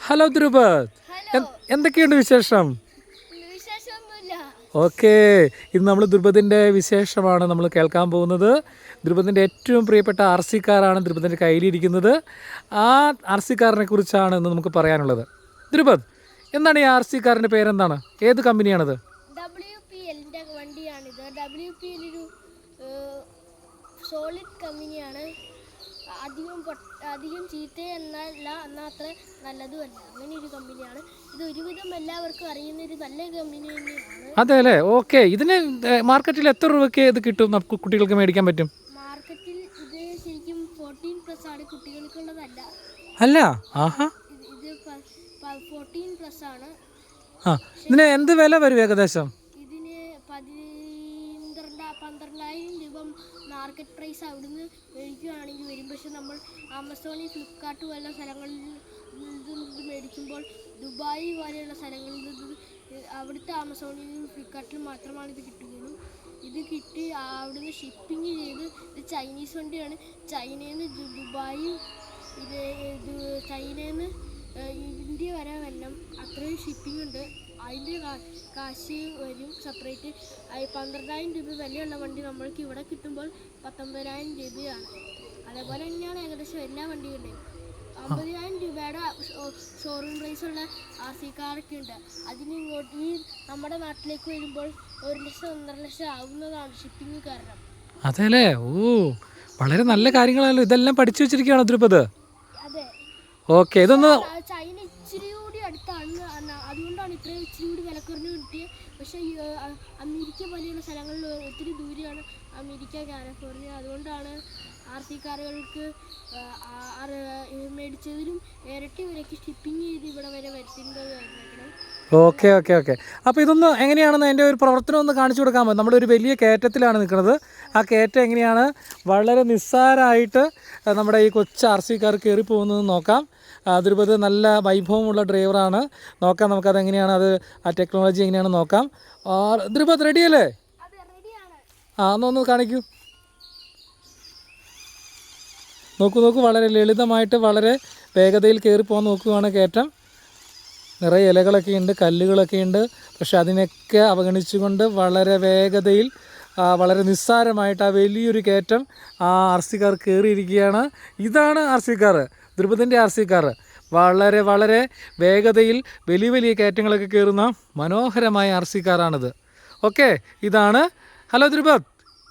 Hello Dhrupad, എന്തൊക്കെയുണ്ട് വിശേഷം? Okay, ഇന്ന് നമ്മൾ ധ്രുപദിൻ്റെ വിശേഷമാണ് നമ്മൾ കേൾക്കാൻ പോകുന്നത്. ധ്രുപദിൻ്റെ ഏറ്റവും പ്രിയപ്പെട്ട ആർ സി കാറാണ് ധ്രുപദിൻ്റെ കയ്യിലിരിക്കുന്നത്. ആ ആർ സി കാറിനെ കുറിച്ചാണ് ഇന്ന് നമുക്ക് പറയാനുള്ളത്. ധ്രുപദ്, എന്താണ് ഈ ആർ സി കാറിൻ്റെ പേരെന്താണ്? ഏത് കമ്പനിയാണത്? WPL വണ്ടിയാണിത്. WPL ഒരു സോളിഡ് കമ്പനിയാണ്. അധികം ചീത്ത എന്നല്ല, എന്നാൽ അത്ര നല്ലതുമല്ല. അങ്ങനെ ഒരു കമ്പനിയാണ് ഇത്. ഒരുവിധം എല്ലാവർക്കും അറിയുന്ന ഒരു നല്ല കമ്പനി തന്നെയാണ്. അതെ അല്ലേ? ഓക്കെ, ഇതിന് മാർക്കറ്റിൽ എത്ര രൂപയ്ക്ക് ഇത് കിട്ടും, നമുക്ക് കുട്ടികൾക്ക് മേടിക്കാൻ പറ്റും? മാർക്കറ്റിൽ ഇത് ശരിക്കും 14+ ആണ്, കുട്ടികൾക്കുള്ളതല്ല. അല്ല, ആഹാ, ഇത് 14+ ആണ്. ആ, ഇതിന് എന്ത് വില വരും ഏകദേശം? ഇതിന് 12,000 രൂപ മാർക്കറ്റ് പ്രൈസ് അവിടുന്ന് മേടിക്കുകയാണെങ്കിൽ വരും. പക്ഷെ നമ്മൾ ആമസോണിൽ, ഫ്ലിപ്കാർട്ട് പോലുള്ള സ്ഥലങ്ങളിൽ ഇത് മേടിക്കുമ്പോൾ ദുബായ് പോലെയുള്ള സ്ഥലങ്ങളിൽ അവിടുത്തെ ആമസോണിലും ഫ്ലിപ്കാർട്ടിലും മാത്രമാണ് ഇത് കിട്ടുകയുള്ളൂ. ഇത് കിട്ടി അവിടുന്ന് ഷിപ്പിംഗ് ചെയ്ത്, ഇത് ചൈനീസ് വണ്ടിയാണ്. ചൈനയിൽ നിന്ന് ദുബായ്, ചൈനയിൽ നിന്ന് ഇന്ത്യ വരെ വരണം. അത്രയും ഷിപ്പിംഗ് ഉണ്ട്. അതിൻ്റെ കാശ് വരും സെപ്പറേറ്റ്. 12,000 രൂപ വിലയുള്ള വണ്ടി നമ്മൾക്ക് ഇവിടെ കിട്ടുമ്പോൾ 19,000 രൂപയാണ്. അതേപോലെ തന്നെയാണ് ഏകദേശം എല്ലാ വണ്ടികളുടെയും. 50,000 രൂപയുടെ ഷോറൂം പ്രൈസുള്ള ആർ സി കാറൊക്കെ ഉണ്ട്. അതിന് ഇങ്ങോട്ട് ഈ നമ്മുടെ നാട്ടിലേക്ക് വരുമ്പോൾ 1 ലക്ഷം 1.5 ലക്ഷം ആവുന്നതാണ് ഷിപ്പിംഗ് കാരണം. അതെ അല്ലേ? ഓ, വളരെ നല്ല കാര്യങ്ങളാണല്ലോ. ഇതെല്ലാം പഠിച്ചു വെച്ചിരിക്കുകയാണോ ധ്രുപദ്? അതെ. ഓക്കെ, ഇതൊന്ന് ചൈന ഇച്ചിരി കൂടി അടുത്താണ്, അതുകൊണ്ടാണ് ഇത്രയും ഇച്ചിരി കൂടി വിലക്കുറഞ്ഞ് കിട്ടിയത്. പക്ഷേ അമേരിക്ക പോലെയുള്ള സ്ഥലങ്ങളിൽ ഒത്തിരി ദൂരെയാണ് അമേരിക്ക, കാലിഫോർണിയ. അതുകൊണ്ടാണ് ആർ സി കാറുകൾക്ക് മേടിച്ചതിലും ഇരട്ടി വിലയ്ക്ക് ഷിപ്പിംഗ് ചെയ്ത് ഇവിടെ വരെ വരുത്തുന്നത്. ഓക്കെ ഓക്കെ ഓക്കെ അപ്പോൾ ഇതൊന്ന് എങ്ങനെയാണെന്ന് അതിൻ്റെ ഒരു പ്രവർത്തനം ഒന്ന് കാണിച്ചു കൊടുക്കാമോ? നമ്മളൊരു വലിയ കയറ്റത്തിലാണ് നിൽക്കുന്നത്. ആ കയറ്റം എങ്ങനെയാണ് വളരെ നിസ്സാരമായിട്ട് നമ്മുടെ ഈ കൊച്ചു ആർ സി കാർ കയറി പോകുന്നത് നോക്കാം. ധ്രുപദ് നല്ല വൈഭവമുള്ള ഡ്രൈവറാണ്. നോക്കാം നമുക്കതെങ്ങനെയാണ്, അത് ആ ടെക്നോളജി എങ്ങനെയാണെന്ന് നോക്കാം. ധ്രുപദ് റെഡിയല്ലേ? ആ, ഒന്ന് കാണിക്കൂ. നോക്കൂ, വളരെ ലളിതമായിട്ട് വളരെ വേഗതയിൽ കയറി പോകാൻ നോക്കുകയാണ് കയറ്റം. നിറയെ ഇലകളൊക്കെ ഉണ്ട്, കല്ലുകളൊക്കെ ഉണ്ട്. പക്ഷെ അതിനൊക്കെ അവഗണിച്ചുകൊണ്ട് വളരെ വേഗതയിൽ വളരെ നിസ്സാരമായിട്ട് ആ വലിയൊരു കയറ്റം ആ ആർ സി കാർ കയറിയിരിക്കുകയാണ്. ഇതാണ് ആർ സി കാർ, ധ്രുപദിൻ്റെ ആർ സി കാർ. വളരെ വളരെ വേഗതയിൽ വലിയ വലിയ കയറ്റങ്ങളൊക്കെ കയറുന്ന മനോഹരമായ ആർ സി കാറാണിത്. ഓക്കെ, ഇതാണ്. ഹലോ ധ്രുപദ്,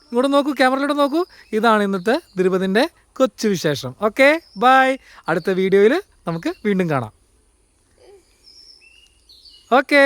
ഇങ്ങോട്ട് നോക്കൂ, ക്യാമറയിലൂടെ നോക്കൂ. ഇതാണ് ഇന്നത്തെ ധ്രുപദിൻ്റെ കൊച്ചു വിശേഷം. Okay, bye. അടുത്ത വീഡിയോയിൽ നമുക്ക് വീണ്ടും കാണാം. ഓക്കെ.